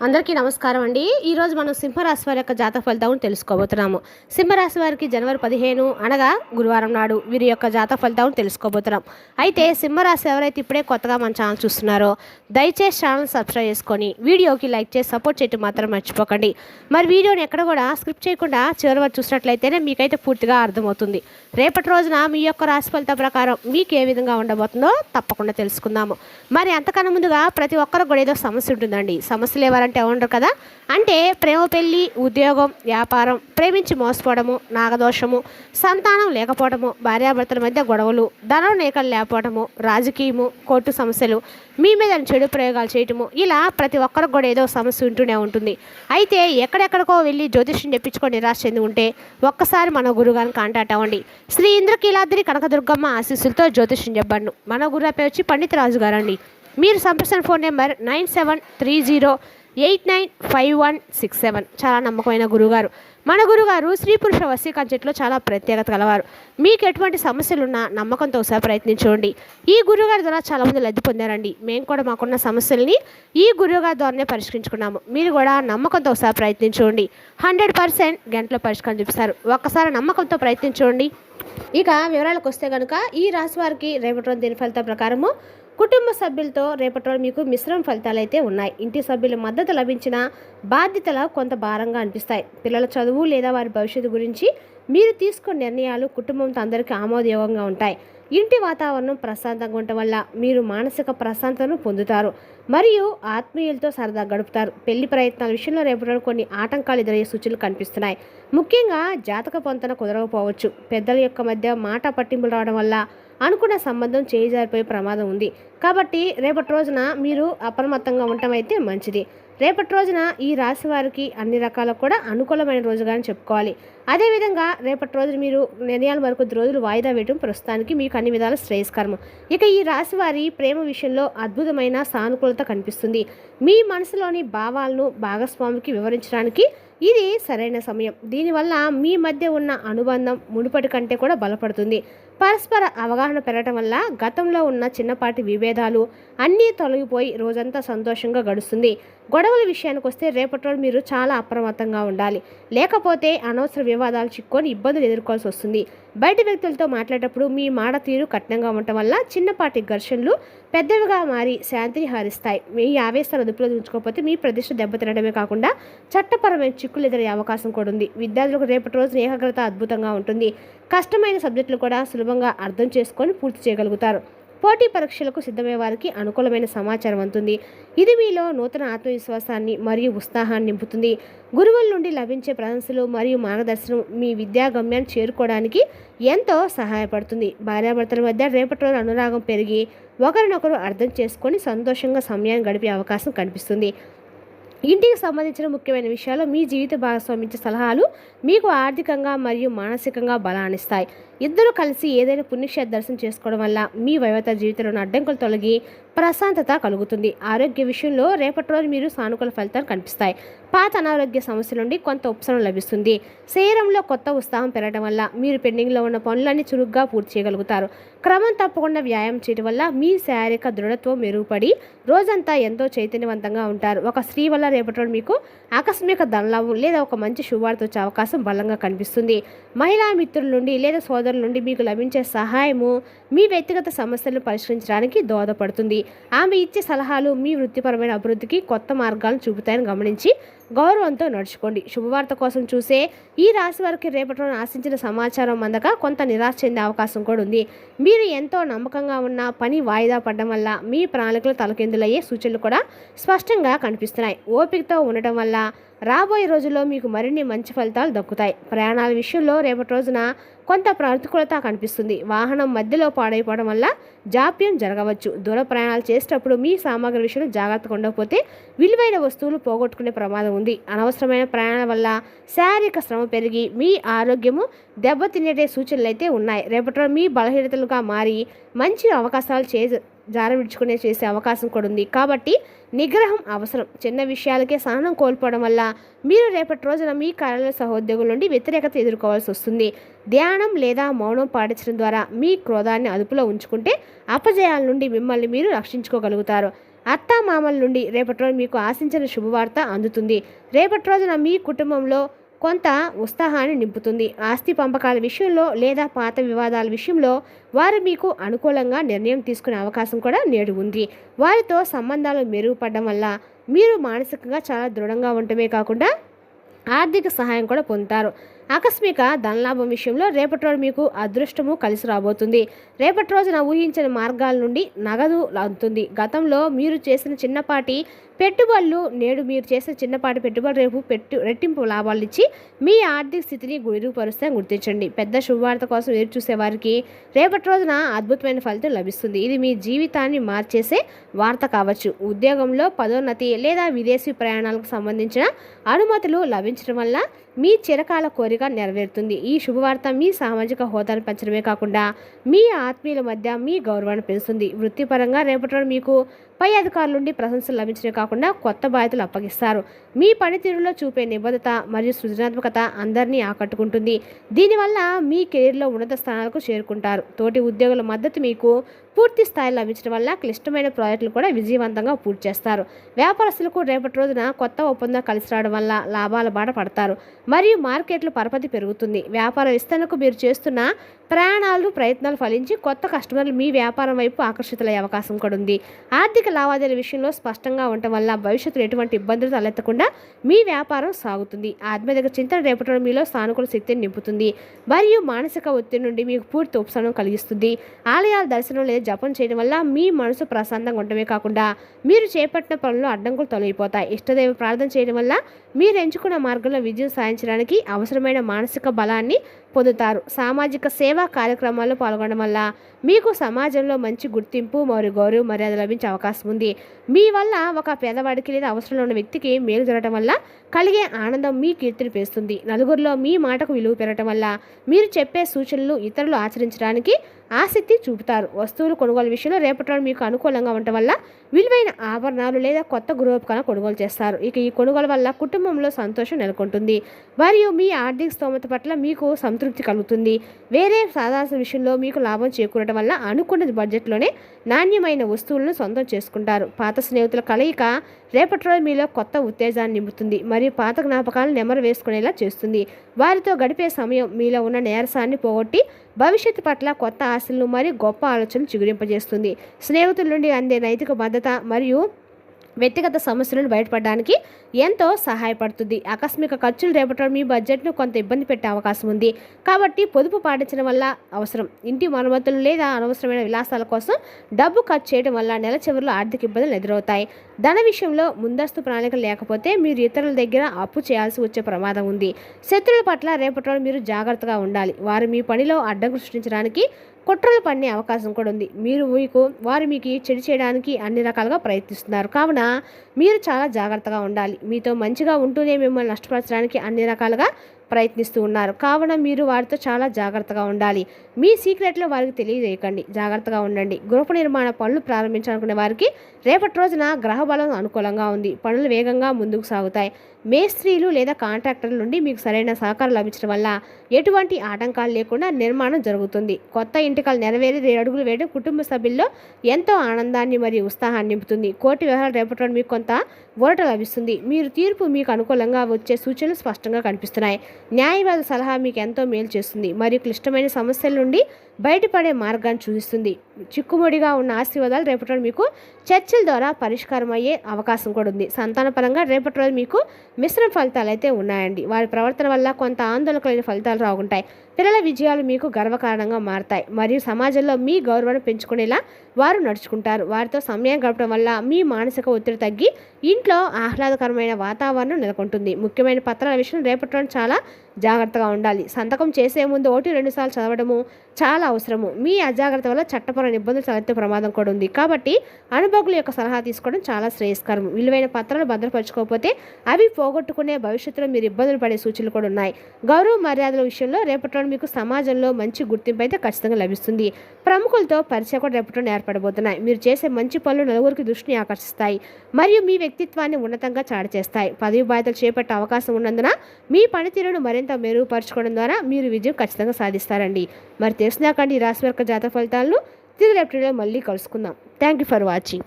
అందరికీ నమస్కారం అండి. ఈరోజు మనం సింహరాశి వారి యొక్క జాతక ఫలితాలను తెలుసుకోబోతున్నాము. సింహరాశి వారికి జనవరి 15 అనగా గురువారం నాడు వీరి యొక్క జాతక ఫలితాలను తెలుసుకోబోతున్నాం. అయితే సింహరాశి ఎవరైతే ఇప్పుడే కొత్తగా మన ఛానల్ చూస్తున్నారో దయచేసి ఛానల్ సబ్స్క్రైబ్ చేసుకొని వీడియోకి లైక్ చేసి సపోర్ట్ చేయడం మాత్రం మర్చిపోకండి. మరి వీడియోని ఎక్కడ కూడా స్క్రిప్ట్ చేయకుండా చివరి వరకు చూసినట్లయితేనే మీకైతే పూర్తిగా అర్థమవుతుంది. రేపటి రోజున మీ యొక్క రాశి ఫలితం ప్రకారం మీకు ఏ విధంగా ఉండబోతుందో తప్పకుండా తెలుసుకుందాము. మరి అంతకన్నా ముందుగా ప్రతి ఒక్కరికి కూడా ఏదో సమస్య ఉంటుందండి. సమస్యలు ఎవరంటే ఉండరు కదా. అంటే ప్రేమ, పెళ్ళి, ఉద్యోగం, వ్యాపారం, ప్రేమించి మోసపోవడము, నాగదోషము, సంతానం లేకపోవడము, భార్యాభర్తల మధ్య గొడవలు, ధనం నేకలు లేకపోవడము, రాజకీయము, కోర్టు సమస్యలు, మీ మీద చెడు ప్రయోగాలు చేయటము, ఇలా ప్రతి ఒక్కరికి కూడా ఏదో సమస్య ఉంటూనే ఉంటుంది. అయితే ఎక్కడెక్కడికో వెళ్ళి జ్యోతిష్యం చెప్పించుకొని నిరాశ చెంది ఉంటే ఒక్కసారి మన గురుగారిని కాంటాక్ట్ అవ్వండి. శ్రీ ఇంద్రకీలాద్రి కనకదుర్గమ్మ ఆశీస్సులతో జ్యోతిష్యం చెప్పండి. మన గురువు పేరు వచ్చి పండిత రాజు గారు అండి. మీరు సంప్రదించిన ఫోన్ నెంబర్ 9730895167. చాలా నమ్మకమైన గురుగారు. మన గురుగారు స్త్రీ పురుష వశీకరణలో చాలా ప్రత్యేకత గలవారు. మీకు ఎటువంటి సమస్యలున్నా నమ్మకంతో ఒకసారి ప్రయత్నించండి. ఈ గురుగారి ద్వారా చాలామంది లబ్ధి పొందారండి. మేము కూడా మాకున్న సమస్యల్ని ఈ గురుగారి ద్వారానే పరిష్కరించుకున్నాము. మీరు కూడా నమ్మకంతో ఒకసారి ప్రయత్నించండి. 100% గంటలో పరిష్కారం చూపిస్తారు. ఒక్కసారి నమ్మకంతో ప్రయత్నించండి. ఇక వివరాలకు వస్తే కనుక ఈ రాశి వారికి రేపటి రోజు దీని ఫలితం ప్రకారము కుటుంబ సభ్యులతో రేపటి రోజు మీకు మిశ్రమ ఫలితాలు అయితే ఉన్నాయి. ఇంటి సభ్యుల మద్దతు లభించిన బాధ్యతలు కొంత భారంగా అనిపిస్తాయి. పిల్లల చదువు లేదా వారి భవిష్యత్తు గురించి మీరు తీసుకున్న నిర్ణయాలు కుటుంబంతో అందరికీ ఆమోదయోగంగా ఉంటాయి. ఇంటి వాతావరణం ప్రశాంతంగా ఉండటం వల్ల మీరు మానసిక ప్రశాంతతను పొందుతారు మరియు ఆత్మీయులతో సరదా గడుపుతారు. పెళ్లి ప్రయత్నాల విషయంలో రేపటి కొన్ని ఆటంకాలు ఎదురయ్యే సూచనలు కనిపిస్తున్నాయి. ముఖ్యంగా జాతక పొంతన కుదరకపోవచ్చు. పెద్దల యొక్క మధ్య మాట పట్టింపులు రావడం వల్ల అనుకున్న సంబంధం చేజారిపోయే ప్రమాదం ఉంది. కాబట్టి రేపటి రోజున మీరు అప్రమత్తంగా ఉండటం అయితే మంచిది. రేపటి రోజున ఈ రాశి వారికి అన్ని రకాల కూడా అనుకూలమైన రోజుగానే చెప్పుకోవాలి. అదేవిధంగా రేపటి రోజున మీరు నిర్ణయాల వరకు రోజులు వాయిదా వేయడం ప్రస్తుతానికి మీకు అన్ని విధాల శ్రేయస్కరం. ఇక ఈ రాశి వారి ప్రేమ విషయంలో అద్భుతమైన సానుకూలత కనిపిస్తుంది. మీ మనసులోని భావాలను భాగస్వామికి వివరించడానికి ఇది సరైన సమయం. దీనివల్ల మీ మధ్య ఉన్న అనుబంధం మునుపటి కంటే కూడా బలపడుతుంది. పరస్పర అవగాహన పెరగటం వల్ల గతంలో ఉన్న చిన్నపాటి విభేదాలు అన్నీ తొలగిపోయి రోజంతా సంతోషంగా గడుస్తుంది. గొడవల విషయానికి వస్తే రేపటి రోజు మీరు చాలా అప్రమత్తంగా ఉండాలి. లేకపోతే అనవసర వివాదాలు చిక్కొని ఇబ్బందులు ఎదుర్కోవాల్సి వస్తుంది. బయట వ్యక్తులతో మాట్లాడేటప్పుడు మీ మాట తీరు కఠినంగా ఉండటం వల్ల చిన్నపాటి ఘర్షణలు పెద్దవిగా మారి శాంతిని హరిస్తాయి. మీ ఆవేశాలు అదుపులో ఉంచుకోకపోతే మీ ప్రతిష్ట దెబ్బతినడమే కాకుండా చట్టపరమైన చిక్కులు ఎదురయ్యే అవకాశం కూడా ఉంది. విద్యార్థులకు రేపటి రోజున ఏకాగ్రత అద్భుతంగా ఉంటుంది. కష్టమైన సబ్జెక్టులు కూడా సులభంగా అర్థం చేసుకొని పూర్తి చేయగలుగుతారు. పోటీ పరీక్షలకు సిద్ధమయ్యే వారికి అనుకూలమైన సమాచారం అందుతుంది. ఇది మీలో నూతన ఆత్మవిశ్వాసాన్ని మరియు ఉత్సాహాన్ని నింపుతుంది. గురువుల నుండి లభించే ప్రశంసలు మరియు మార్గదర్శనం మీ విద్యా గమ్యాన్ని చేరుకోవడానికి ఎంతో సహాయపడుతుంది. భార్యాభర్తల మధ్య రేపటి రోజు అనురాగం పెరిగి ఒకరినొకరు అర్థం చేసుకొని సంతోషంగా సమయాన్ని గడిపే అవకాశం కనిపిస్తుంది. ఇంటికి సంబంధించిన ముఖ్యమైన విషయాలు మీ జీవిత భాగస్వామించే సలహాలు మీకు ఆర్థికంగా మరియు మానసికంగా బలాన్నిస్తాయి. ఇద్దరు కలిసి ఏదైనా పుణ్యక్షేత్ర దర్శనం చేసుకోవడం వల్ల మీ వైవాహిక జీవితంలోని అడ్డంకులు తొలగి ప్రశాంతత కలుగుతుంది. ఆరోగ్య విషయంలో రేపటి రోజు మీరు సానుకూల ఫలితాలు కనిపిస్తాయి. పాత అనారోగ్య సమస్యల నుండి కొంత ఉపశమనం లభిస్తుంది. శరీరంలో కొత్త ఉత్సాహం పెరగడం వల్ల మీరు పెండింగ్లో ఉన్న పనులన్నీ చురుగ్గా పూర్తి చేయగలుగుతారు. క్రమం తప్పకుండా వ్యాయామం చేయడం వల్ల మీ శారీరక దృఢత్వం మెరుగుపడి రోజంతా ఎంతో చైతన్యవంతంగా ఉంటారు. ఒక స్త్రీ వల్ల రేపటి రోజు మీకు ఆకస్మిక ధనలాభం లేదా ఒక మంచి శుభవార్త వచ్చే అవకాశం బలంగా కనిపిస్తుంది. మహిళా మిత్రుల నుండి లేదా సోదరుల నుండి మీకు లభించే సహాయము మీ వ్యక్తిగత సమస్యలను పరిష్కరించడానికి దోహదపడుతుంది. ఆమె ఇచ్చే సలహాలు మీ వృత్తిపరమైన అభివృద్ధికి కొత్త మార్గాలను చూపుతాయని గమనించి గౌరవంతో నడుచుకోండి. శుభవార్త కోసం చూసే ఈ రాశి వారికి రేపటి రోజున ఆశించిన సమాచారం అందక కొంత నిరాశ చెందే అవకాశం కూడా ఉంది. మీరు ఎంతో నమ్మకంగా ఉన్న పని వాయిదా పడడం వల్ల మీ ప్రణాళికలు తలకిందులయ్యే సూచనలు కూడా స్పష్టంగా కనిపిస్తున్నాయి. ఓపికతో ఉండటం వల్ల రాబోయే రోజుల్లో మీకు మరిన్ని మంచి ఫలితాలు దక్కుతాయి. ప్రయాణాల విషయంలో రేపటి రోజున కొంత ప్రతికూలత కనిపిస్తుంది. వాహనం మధ్యలో పాడైపోవడం వల్ల జాప్యం జరగవచ్చు. దూర ప్రయాణాలు చేసేటప్పుడు మీ సామాగ్రి విషయంలో జాగ్రత్తగా ఉండకపోతే విలువైన వస్తువులు పోగొట్టుకునే ప్రమాదం ఉంది. అనవసరమైన ప్రయాణాల వల్ల శారీరక శ్రమ పెరిగి మీ ఆరోగ్యము దెబ్బతినే సూచనలు అయితే ఉన్నాయి. రేపటి మీ బలహీనతలుగా మారి మంచి అవకాశాలు జారవిడ్చుకునే చేసే అవకాశం కూడా ఉంది. కాబట్టి నిగ్రహం అవసరం. చిన్న విషయాలకే సహనం కోల్పోవడం వల్ల మీరు రేపటి రోజున మీ కార్యాలయ సహోద్యోగుల నుండి వ్యతిరేకత ఎదుర్కోవాల్సి వస్తుంది. ధ్యానం లేదా మౌనం పాటించడం ద్వారా మీ క్రోధాన్ని అదుపులో ఉంచుకుంటే అపజయాల నుండి మిమ్మల్ని మీరు రక్షించుకోగలుగుతారు. అత్తామామల నుండి రేపటి రోజు మీకు ఆశించిన శుభవార్త అందుతుంది. రేపటి రోజున మీ కుటుంబంలో కొంత ఉత్సాహాన్ని నింపుతుంది. ఆస్తి పంపకాల విషయంలో లేదా పాత వివాదాల విషయంలో వారు మీకు అనుకూలంగా నిర్ణయం తీసుకునే అవకాశం కూడా నేడు ఉంది. వారితో సంబంధాలు మెరుగుపడడం వల్ల మీరు మానసికంగా చాలా దృఢంగా ఉండటమే కాకుండా ఆర్థిక సహాయం కూడా పొందుతారు. ఆకస్మిక ధనలాభం విషయంలో రేపటి రోజు మీకు అదృష్టము కలిసి రాబోతుంది. రేపటి రోజున ఊహించని మార్గాల నుండి నగదు అందుతుంది. గతంలో మీరు చేసిన చిన్నపాటి పెట్టుబడులు నేడు మీరు చేసిన చిన్నపాటి పెట్టుబడి రేపు రెట్టింపు లాభాలు ఇచ్చి మీ ఆర్థిక స్థితిని మెరుగుపరుస్తాయని గుర్తించండి. పెద్ద శుభవార్త కోసం ఎదురు చూసే వారికి రేపటి రోజున అద్భుతమైన ఫలితం లభిస్తుంది. ఇది మీ జీవితాన్ని మార్చేసే వార్త కావచ్చు. ఉద్యోగంలో పదోన్నతి లేదా విదేశీ ప్రయాణాలకు సంబంధించిన అనుమతులు లభించడం వల్ల మీ చిరకాల కోరిక నెరవేరుతుంది. ఈ శుభవార్త మీ సామాజిక హోదాను పెంచడమే కాకుండా మీ ఆత్మీయుల మధ్య మీ గౌరవాన్ని పెంచుతుంది. వృత్తిపరంగా రేపటి రోజు మీకు పై అధికారుల నుండి ప్రశంసలు లభించడమే కాకుండా కొత్త బాధ్యతలు అప్పగిస్తారు. మీ పనితీరులో చూపే నిబద్ధత మరియు సృజనాత్మకత అందరినీ ఆకట్టుకుంటుంది. దీనివల్ల మీ కెరీర్లో ఉన్నత స్థానాలకు చేరుకుంటారు. తోటి ఉద్యోగుల మద్దతు మీకు పూర్తి స్థాయిలో లభించడం వల్ల క్లిష్టమైన ప్రాజెక్టులు కూడా విజయవంతంగా పూర్తి చేస్తారు. వ్యాపారస్తులకు రేపటి రోజున కొత్త ఒప్పందం కలిసి రావడం వల్ల లాభాల బాట పడతారు మరియు మార్కెట్లు పరపతి పెరుగుతుంది. వ్యాపార విస్తరణకు మీరు చేస్తున్న ప్రయత్నాలు ఫలించి కొత్త కస్టమర్లు మీ వ్యాపారం వైపు ఆకర్షితులయ్యే అవకాశం కూడా ఉంది. ఆర్థిక లావాదేవీల విషయంలో స్పష్టంగా ఉండటం వల్ల భవిష్యత్తులో ఎటువంటి ఇబ్బందులు తలెత్తకుండా మీ వ్యాపారం సాగుతుంది. ఆత్మీయ చింతన రేపటి రోజు మీలో సానుకూల శక్తిని నింపుతుంది మరియు మానసిక ఒత్తిడి నుండి మీకు పూర్తి ఉపశమనం కలిగిస్తుంది. ఆలయాల దర్శనం లేదా జపం చేయడం వల్ల మీ మనసు ప్రశాంతంగా ఉండటమే కాకుండా మీరు చేపట్టిన పనుల్లో అడ్డంకులు తొలగిపోతాయి. ఇష్టదైవ ప్రార్థన చేయడం వల్ల మీరు ఎంచుకున్న మార్గంలో విజయం సాధించడానికి అవసరమైన మానసిక బలాన్ని పొందుతారు. సామాజిక సేవా కార్యక్రమాల్లో పాల్గొనడం వల్ల మీకు సమాజంలో మంచి గుర్తింపు మరియు గౌరవ మర్యాద లభించే అవకాశం ఉంది. మీ వల్ల ఒక పేదవాడికి లేదా అవసరంలో ఉన్న వ్యక్తికి మేలు జరగడం వల్ల కలిగే ఆనందం మీ కీర్తిని పెంచుతుంది. నలుగురిలో మీ మాటకు విలువ పెరగడం వల్ల మీరు చెప్పే సూచనలు ఇతరులు ఆచరించడానికి ఆసక్తి చూపుతారు. వస్తువులు కొనుగోలు విషయంలో రేపటి రోజు మీకు అనుకూలంగా ఉండటం వల్ల విలువైన ఆభరణాలు లేదా కొత్త గృహోపకరణాలు కొనుగోలు చేస్తారు. ఇక ఈ కొనుగోలు వల్ల కుటుంబంలో సంతోషం నెలకొంటుంది మరియు మీ ఆర్థిక స్తోమత పట్ల మీకు సంతృప్తి కలుగుతుంది. వేరే సాధారణ విషయంలో మీకు లాభం చేకూరడం వల్ల అనుకున్న బడ్జెట్లోనే నాణ్యమైన వస్తువులను సొంతం చేసుకుంటారు. పాత స్నేహితుల కలయిక రేపటి రోజు మీలో కొత్త ఉత్తేజాన్ని నింపుతుంది మరియు పాత జ్ఞాపకాలను నెమరు వేసుకునేలా చేస్తుంది. వారితో గడిపే సమయం మీలో ఉన్న నీరసాన్ని పోగొట్టి భవిష్యత్తు పట్ల కొత్త ఆశలను మరియు గొప్ప ఆలోచనలు చిగురింపజేస్తుంది. స్నేహితుల నుండి అందే నైతిక భద్రత మరియు వ్యక్తిగత సమస్యలను బయటపడడానికి ఎంతో సహాయపడుతుంది. ఆకస్మిక ఖర్చులు రేపటి మీ బడ్జెట్ను కొంత ఇబ్బంది పెట్టే అవకాశం ఉంది కాబట్టి పొదుపు పాటించడం వల్ల అవసరం. ఇంటి మరమ్మతులు లేదా అనవసరమైన విలాసాల కోసం డబ్బు ఖర్చు చేయడం వల్ల నెల చివరిలో ఆర్థిక ఇబ్బందులు ఎదురవుతాయి. ధన విషయంలో ముందస్తు ప్రణాళిక లేకపోతే మీరు ఇతరుల దగ్గర అప్పు చేయాల్సి వచ్చే ప్రమాదం ఉంది. శత్రువుల పట్ల రేపటి మీరు జాగ్రత్తగా ఉండాలి. వారు మీ పనిలో అడ్డంకులు సృష్టించడానికి కుట్రలు పన్నే అవకాశం కూడా ఉంది. వారు మీకు చెడు చేయడానికి అన్ని రకాలుగా ప్రయత్నిస్తున్నారు కావున మీరు చాలా జాగ్రత్తగా ఉండాలి. మీతో మంచిగా ఉంటూనే మిమ్మల్ని నష్టపరచడానికి అన్ని రకాలుగా ప్రయత్నిస్తూ ఉన్నారు కావున మీరు వారితో చాలా జాగ్రత్తగా ఉండాలి. మీ సీక్రెట్లో వారికి తెలియజేయకండి. జాగ్రత్తగా ఉండండి. గృహ నిర్మాణ పనులు ప్రారంభించాలనుకునే వారికి రేపటి రోజున గ్రహ బలం అనుకూలంగా ఉంది. పనులు వేగంగా ముందుకు సాగుతాయి. మేస్త్రీలు లేదా కాంట్రాక్టర్ల నుండి మీకు సరైన సహకారం లభించడం వల్ల ఎటువంటి ఆటంకాలు లేకుండా నిర్మాణం జరుగుతుంది. కొత్త ఇంటికలు నెరవేరి 2 అడుగులు వేయడం కుటుంబ సభ్యుల్లో ఎంతో ఆనందాన్ని మరియు ఉత్సాహాన్ని నింపుతుంది. కోర్టు వ్యవహారాలు రేపటి రోజు మీకు కొంత ఊరట లభిస్తుంది. తీర్పు మీకు అనుకూలంగా వచ్చే సూచనలు స్పష్టంగా కనిపిస్తున్నాయి. న్యాయవాద సలహా మీకు ఎంతో మేలు చేస్తుంది మరియు క్లిష్టమైన సమస్యల నుండి బయటపడే మార్గాన్ని చూపిస్తుంది. చిక్కుముడిగా ఉన్న ఆశీర్వాదాలు రేపటి రోజు మీకు చర్చల ద్వారా పరిష్కారం అయ్యే అవకాశం కూడా ఉంది. సంతానపరంగా రేపటి రోజు మీకు మిశ్రమ ఫలితాలు అయితే ఉన్నాయండి. వారి ప్రవర్తన వల్ల కొంత ఆందోళన కలిగిన ఫలితాలు రాగుంటాయి. పిల్లల విజయాలు మీకు గర్వకారణంగా మారతాయి మరియు సమాజంలో మీ గౌరవాన్ని పెంచుకునేలా వారు నడుచుకుంటారు. వారితో సమయం గడపడం వల్ల మీ మానసిక ఒత్తిడి తగ్గి ఇంట్లో ఆహ్లాదకరమైన వాతావరణం నెలకొంటుంది. ముఖ్యమైన పత్రాల విషయం రేపటి రోజు చాలా జాగ్రత్తగా ఉండాలి. సంతకం చేసే ముందు 1-2 సార్లు చదవడము చాలా అవసరము. మీ అజాగ్రత్త వల్ల చట్టపరమైన ఇబ్బందులు తలెత్తే ప్రమాదం కూడా ఉంది కాబట్టి అనుభవకుల యొక్క సలహా తీసుకోవడం చాలా శ్రేయస్కరం. విలువైన పత్రాలు భద్రపరచుకోకపోతే అవి పోగొట్టుకునే భవిష్యత్తులో మీరు ఇబ్బందులు పడే సూచనలు కూడా ఉన్నాయి. గౌరవ మర్యాదల విషయంలో రేపటి మీకు సమాజంలో మంచి గుర్తింపు అయితే ఖచ్చితంగా లభిస్తుంది. ప్రముఖులతో పరిచయం కూడా రేపటి ఏర్పడబోతున్నాయి. మీరు చేసే మంచి పనులు నలుగురికి దృష్టిని ఆకర్షిస్తాయి మరియు మీ వ్యక్తిత్వాన్ని ఉన్నతంగా చాటి చేస్తాయి. పదవి బాధ్యతలు చేపట్టే అవకాశం ఉన్నందున మీ పనితీరును మరింత మెరుగుపరచుకోవడం ద్వారా మీరు విజయం ఖచ్చితంగా సాధిస్తారండి. మరి తెలిసినాకండి ఈ రాశి వర్గ జాతక ఫలితాలను తిరిగి రేపటిలో మళ్ళీ కలుసుకుందాం. Thank you for watching.